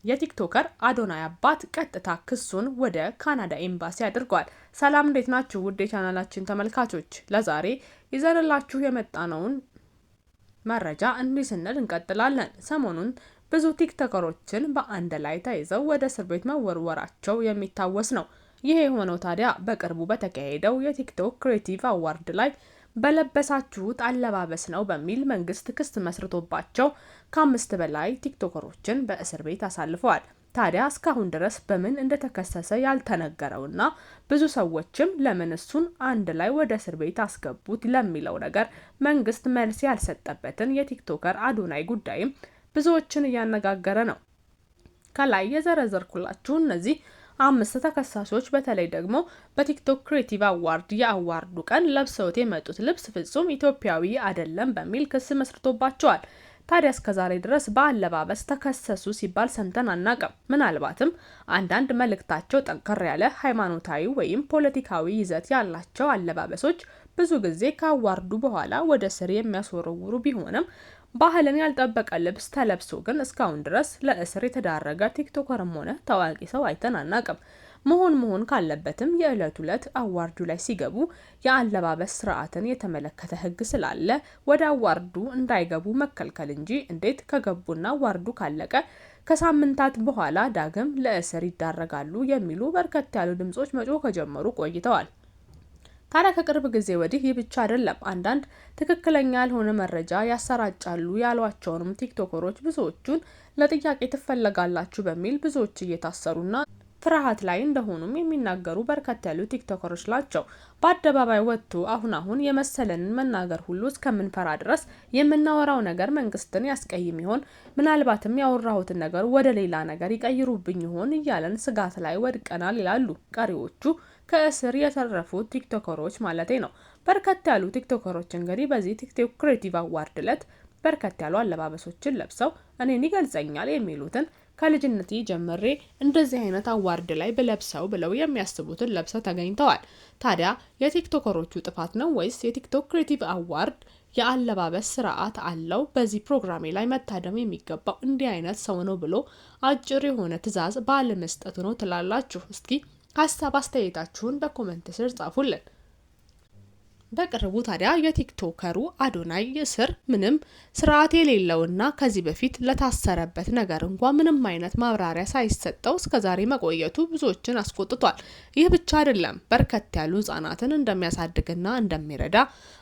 የቲክቶከር አዶናይ አባት ቀጥታ ክሱን ወደ ካናዳ ኤምባሲ አድርጓል። ሰላም እንዴት ናችሁ? ውድ የቻናላችን ተመልካቾች፣ ለዛሬ ይዘንላችሁ የመጣነውን መረጃ እንዲህ ስንል እንቀጥላለን። ሰሞኑን ብዙ ቲክቶከሮችን በአንድ ላይ ተይዘው ወደ እስር ቤት መወርወራቸው የሚታወስ ነው። ይህ የሆነው ታዲያ በቅርቡ በተካሄደው የቲክቶክ ክሬቲቭ አዋርድ ላይ በለበሳችሁት አለባበስ ነው በሚል መንግስት ክስ መስርቶባቸው ከ5 በላይ ቲክቶከሮችን በእስር ቤት አሳልፈዋል። ታዲያ እስካሁን ድረስ በምን እንደተከሰሰ ያልተነገረውና ብዙ ሰዎችም ለምን እሱን አንድ ላይ ወደ እስር ቤት አስገቡት ለሚለው ነገር መንግስት መልስ ያልሰጠበትን የቲክቶከር አዶናይ ጉዳይም ብዙዎችን እያነጋገረ ነው። ከላይ የዘረዘርኩላችሁ እነዚህ 5 ተከሳሾች በተለይ ደግሞ በቲክቶክ ክሬቲቭ አዋርድ የአዋርዱ ቀን ለብሰውት የመጡት ልብስ ፍጹም ኢትዮጵያዊ አይደለም በሚል ክስ መስርቶባቸዋል። ታዲያ እስከዛሬ ድረስ በአለባበስ ተከሰሱ ሲባል ሰምተን አናውቅም። ምናልባትም አንዳንድ መልእክታቸው ጠንከር ያለ ሃይማኖታዊ ወይም ፖለቲካዊ ይዘት ያላቸው አለባበሶች ብዙ ጊዜ ከአዋርዱ በኋላ ወደ ስር የሚያስወረውሩ ቢሆንም ባህልን ያልጠበቀ ልብስ ተለብሶ ግን እስካሁን ድረስ ለእስር የተዳረገ ቲክቶከርም ሆነ ታዋቂ ሰው አይተን አናውቅም። መሆን ካለበትም የዕለት ዕለት አዋርዱ ላይ ሲገቡ የአለባበስ ስርዓትን የተመለከተ ሕግ ስላለ ወደ አዋርዱ እንዳይገቡ መከልከል እንጂ እንዴት ከገቡና አዋርዱ ካለቀ ከሳምንታት በኋላ ዳግም ለእስር ይዳረጋሉ የሚሉ በርከት ያሉ ድምጾች መጮህ ከጀመሩ ቆይተዋል። ታዲያ ከቅርብ ጊዜ ወዲህ ይህ ብቻ አይደለም። አንዳንድ ትክክለኛ ያልሆነ መረጃ ያሰራጫሉ ያሏቸውንም ቲክቶከሮች ብዙዎቹን ለጥያቄ ትፈለጋላችሁ በሚል ብዙዎች እየታሰሩና ፍርሃት ላይ እንደሆኑም የሚናገሩ በርከት ያሉ ቲክቶከሮች ናቸው። በአደባባይ ወጥቶ አሁን የመሰለንን መናገር ሁሉ እስከምንፈራ ድረስ የምናወራው ነገር መንግስትን ያስቀይም ይሆን? ምናልባትም ያወራሁትን ነገር ወደ ሌላ ነገር ይቀይሩብኝ ይሆን እያለን ስጋት ላይ ወድቀናል ይላሉ ቀሪዎቹ ከእስር የተረፉት ቲክቶከሮች ማለቴ ነው። በርከት ያሉ ቲክቶከሮች እንግዲህ በዚህ ቲክቶክ ክሬቲቭ አዋርድ ዕለት በርከት ያሉ አለባበሶችን ለብሰው እኔን ይገልጸኛል የሚሉትን ከልጅነቴ ጀምሬ እንደዚህ አይነት አዋርድ ላይ ብለብሰው ብለው የሚያስቡትን ለብሰው ተገኝተዋል። ታዲያ የቲክቶከሮቹ ጥፋት ነው ወይስ የቲክቶክ ክሬቲቭ አዋርድ የአለባበስ ስርዓት አለው? በዚህ ፕሮግራሜ ላይ መታደም የሚገባው እንዲህ አይነት ሰው ነው ብሎ አጭር የሆነ ትዕዛዝ ባለመስጠቱ ነው ትላላችሁ? እስኪ ሀሳብ አስተያየታችሁን በኮሜንት ስር ጻፉልን። በቅርቡ ታዲያ የቲክቶከሩ አዶናይ እስር ምንም ስርዓት የሌለውና ከዚህ በፊት ለታሰረበት ነገር እንኳን ምንም አይነት ማብራሪያ ሳይሰጠው እስከዛሬ መቆየቱ ብዙዎችን አስቆጥቷል። ይህ ብቻ አይደለም፣ በርከት ያሉ ህጻናትን እንደሚያሳድግና እንደሚረዳ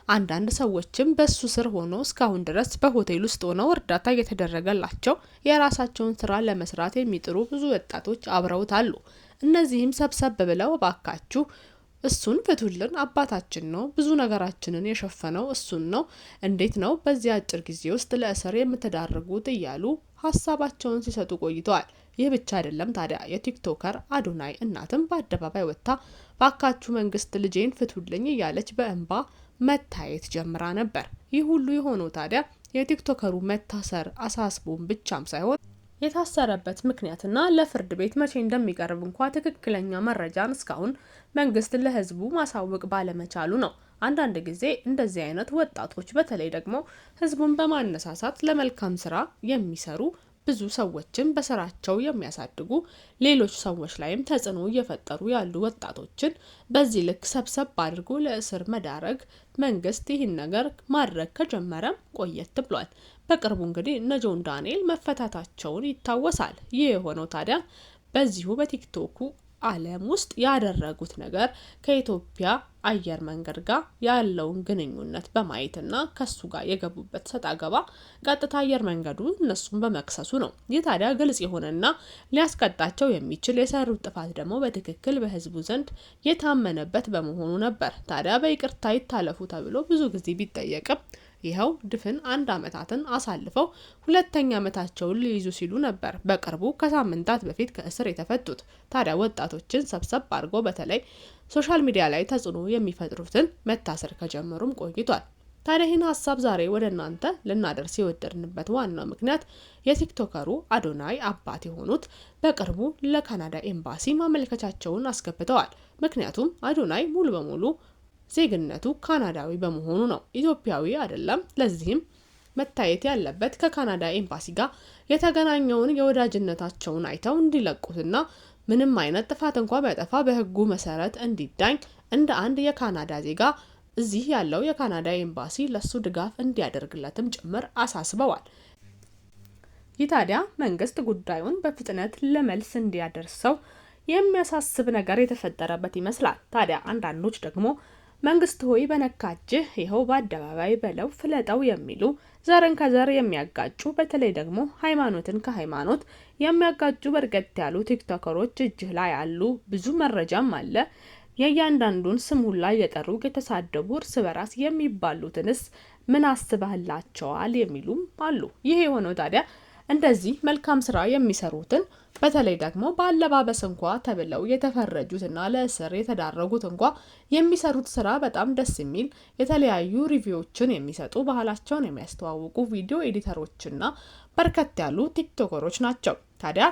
አንዳንድ ሰዎችም በሱ ስር ሆኖ እስካሁን ድረስ በሆቴል ውስጥ ሆነው እርዳታ እየተደረገላቸው የራሳቸውን ስራ ለመስራት የሚጥሩ ብዙ ወጣቶች አብረውት አሉ። እነዚህም ሰብሰብ ብለው ባካችሁ እሱን ፍቱልን፣ አባታችን ነው፣ ብዙ ነገራችንን የሸፈነው እሱን ነው፣ እንዴት ነው በዚህ አጭር ጊዜ ውስጥ ለእስር የምትዳርጉት እያሉ ሀሳባቸውን ሲሰጡ ቆይተዋል። ይህ ብቻ አይደለም ታዲያ የቲክቶከር አዶናይ እናትም በአደባባይ ወጥታ ባካችሁ መንግስት ልጄን ፍቱልኝ እያለች በእንባ መታየት ጀምራ ነበር። ይህ ሁሉ የሆነው ታዲያ የቲክቶከሩ መታሰር አሳስቦን ብቻም ሳይሆን የታሰረበት ምክንያትና ለፍርድ ቤት መቼ እንደሚቀርብ እንኳን ትክክለኛ መረጃን እስካሁን መንግስት ለህዝቡ ማሳወቅ ባለመቻሉ ነው። አንዳንድ ጊዜ እንደዚህ አይነት ወጣቶች በተለይ ደግሞ ህዝቡን በማነሳሳት ለመልካም ስራ የሚሰሩ ብዙ ሰዎችን በስራቸው የሚያሳድጉ ሌሎች ሰዎች ላይም ተጽዕኖ እየፈጠሩ ያሉ ወጣቶችን በዚህ ልክ ሰብሰብ አድርጎ ለእስር መዳረግ መንግስት ይህን ነገር ማድረግ ከጀመረም ቆየት ብሏል። በቅርቡ እንግዲህ እነ ጆን ዳንኤል መፈታታቸውን ይታወሳል። ይህ የሆነው ታዲያ በዚሁ በቲክቶኩ ዓለም ውስጥ ያደረጉት ነገር ከኢትዮጵያ አየር መንገድ ጋር ያለውን ግንኙነት በማየትና ከሱ ጋር የገቡበት ሰጣ ገባ ቀጥታ አየር መንገዱ እነሱን በመክሰሱ ነው። ይህ ታዲያ ግልጽ የሆነና ሊያስቀጣቸው የሚችል የሰሩት ጥፋት ደግሞ በትክክል በህዝቡ ዘንድ የታመነበት በመሆኑ ነበር። ታዲያ በይቅርታ ይታለፉ ተብሎ ብዙ ጊዜ ቢጠየቅም ይኸው ድፍን 1 ዓመታትን አሳልፈው 2ኛ ዓመታቸውን ሊይዙ ሲሉ ነበር በቅርቡ ከሳምንታት በፊት ከእስር የተፈቱት። ታዲያ ወጣቶችን ሰብሰብ አድርጎ በተለይ ሶሻል ሚዲያ ላይ ተጽዕኖ የሚፈጥሩትን መታሰር ከጀመሩም ቆይቷል። ታዲያ ይህን ሀሳብ ዛሬ ወደ እናንተ ልናደርስ የወደድንበት ዋናው ምክንያት የቲክቶከሩ አዶናይ አባት የሆኑት በቅርቡ ለካናዳ ኤምባሲ ማመልከቻቸውን አስገብተዋል። ምክንያቱም አዶናይ ሙሉ በሙሉ ዜግነቱ ካናዳዊ በመሆኑ ነው፣ ኢትዮጵያዊ አይደለም። ለዚህም መታየት ያለበት ከካናዳ ኤምባሲ ጋር የተገናኘውን የወዳጅነታቸውን አይተው እንዲለቁትና ምንም አይነት ጥፋት እንኳን ቢያጠፋ በሕጉ መሰረት እንዲዳኝ እንደ አንድ የካናዳ ዜጋ እዚህ ያለው የካናዳ ኤምባሲ ለሱ ድጋፍ እንዲያደርግለትም ጭምር አሳስበዋል። ይህ ታዲያ መንግስት ጉዳዩን በፍጥነት ለመልስ እንዲያደርሰው የሚያሳስብ ነገር የተፈጠረበት ይመስላል። ታዲያ አንዳንዶች ደግሞ መንግስት ሆይ በነካጅህ ይኸው በአደባባይ በለው ፍለጠው የሚሉ ዘርን ከዘር የሚያጋጩ በተለይ ደግሞ ሃይማኖትን ከሃይማኖት የሚያጋጩ በርከት ያሉ ቲክቶከሮች እጅህ ላይ አሉ። ብዙ መረጃም አለ። የእያንዳንዱን ስም ሁላ እየጠሩ የተሳደቡ እርስ በራስ የሚባሉትንስ ምን አስበህላቸዋል የሚሉም አሉ። ይሄ የሆነው ታዲያ እንደዚህ መልካም ስራ የሚሰሩትን በተለይ ደግሞ በአለባበስ እንኳ ተብለው የተፈረጁትና ለእስር የተዳረጉት እንኳ የሚሰሩት ስራ በጣም ደስ የሚል የተለያዩ ሪቪዎችን የሚሰጡ ባህላቸውን የሚያስተዋውቁ ቪዲዮ ኤዲተሮችና በርከት ያሉ ቲክቶከሮች ናቸው። ታዲያ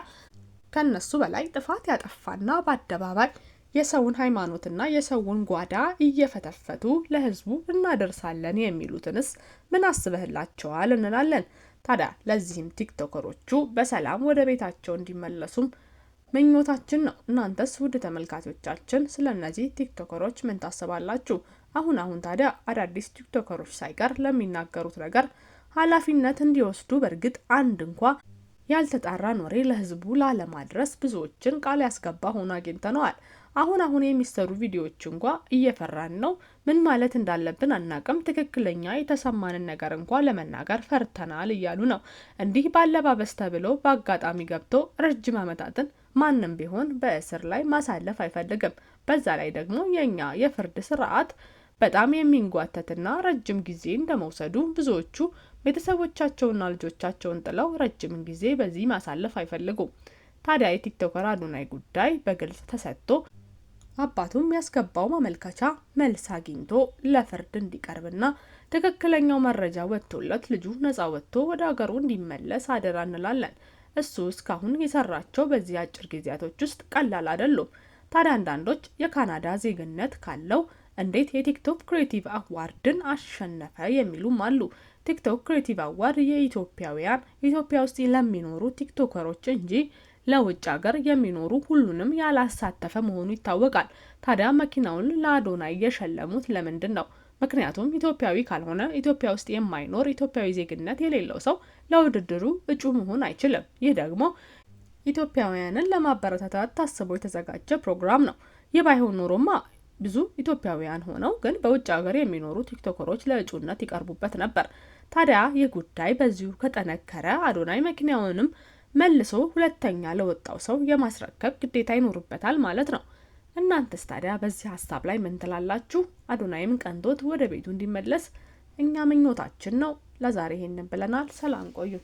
ከነሱ በላይ ጥፋት ያጠፋና በአደባባይ የሰውን ሃይማኖትና የሰውን ጓዳ እየፈተፈቱ ለህዝቡ እናደርሳለን የሚሉትንስ ምን አስበህላቸዋል እንላለን። ታዲያ ለዚህም ቲክቶከሮቹ በሰላም ወደ ቤታቸው እንዲመለሱም ምኞታችን ነው። እናንተስ ውድ ተመልካቾቻችን ስለነዚህ ቲክቶከሮች ምን ታስባላችሁ? አሁን ታዲያ አዳዲስ ቲክቶከሮች ሳይቀር ለሚናገሩት ነገር ኃላፊነት እንዲወስዱ በእርግጥ አንድ እንኳ ያልተጣራ ወሬ ለህዝቡ ላለማድረስ ብዙዎችን ቃል ያስገባ ሆኖ አግኝተነዋል። አሁን የሚሰሩ ቪዲዮዎች እንኳ እየፈራን ነው። ምን ማለት እንዳለብን አናቅም። ትክክለኛ የተሰማንን ነገር እንኳ ለመናገር ፈርተናል እያሉ ነው። እንዲህ ባለባበስ ተብሎ በአጋጣሚ ገብቶ ረጅም ዓመታትን ማንም ቢሆን በእስር ላይ ማሳለፍ አይፈልግም። በዛ ላይ ደግሞ የኛ የፍርድ ስርዓት በጣም የሚንጓተትና ረጅም ጊዜ እንደመውሰዱ ብዙዎቹ ቤተሰቦቻቸውና ልጆቻቸውን ጥለው ረጅም ጊዜ በዚህ ማሳለፍ አይፈልጉም። ታዲያ የቲክቶከር አዶናይ ጉዳይ በግልጽ ተሰጥቶ አባቱም ያስገባው ማመልከቻ መልስ አግኝቶ ለፍርድ እንዲቀርብና ትክክለኛው መረጃ ወጥቶለት ልጁ ነጻ ወጥቶ ወደ ሀገሩ እንዲመለስ አደራ እንላለን። እሱ እስካሁን የሰራቸው በዚህ አጭር ጊዜያቶች ውስጥ ቀላል አይደሉም። ታዲያ አንዳንዶች የካናዳ ዜግነት ካለው እንዴት የቲክቶክ ክሬቲቭ አዋርድን አሸነፈ የሚሉም አሉ። ቲክቶክ ክሬቲቭ አዋርድ የኢትዮጵያውያን ኢትዮጵያ ውስጥ ለሚኖሩ ቲክቶከሮች እንጂ ለውጭ ሀገር የሚኖሩ ሁሉንም ያላሳተፈ መሆኑ ይታወቃል። ታዲያ መኪናውን ለአዶናይ የሸለሙት ለምንድን ነው? ምክንያቱም ኢትዮጵያዊ ካልሆነ ኢትዮጵያ ውስጥ የማይኖር ኢትዮጵያዊ ዜግነት የሌለው ሰው ለውድድሩ እጩ መሆን አይችልም። ይህ ደግሞ ኢትዮጵያውያንን ለማበረታታት ታስቦ የተዘጋጀ ፕሮግራም ነው። ይህ ባይሆን ኖሮማ ብዙ ኢትዮጵያውያን ሆነው ግን በውጭ ሀገር የሚኖሩ ቲክቶከሮች ለእጩነት ይቀርቡበት ነበር። ታዲያ ይህ ጉዳይ በዚሁ ከጠነከረ አዶናይ መኪናውንም መልሶ ሁለተኛ ለወጣው ሰው የማስረከብ ግዴታ ይኖርበታል ማለት ነው። እናንተስ ታዲያ በዚህ ሀሳብ ላይ ምን ትላላችሁ? አዶናይም ቀንቶት ወደ ቤቱ እንዲመለስ እኛ ምኞታችን ነው። ለዛሬ ይሄንን ብለናል። ሰላም ቆዩን።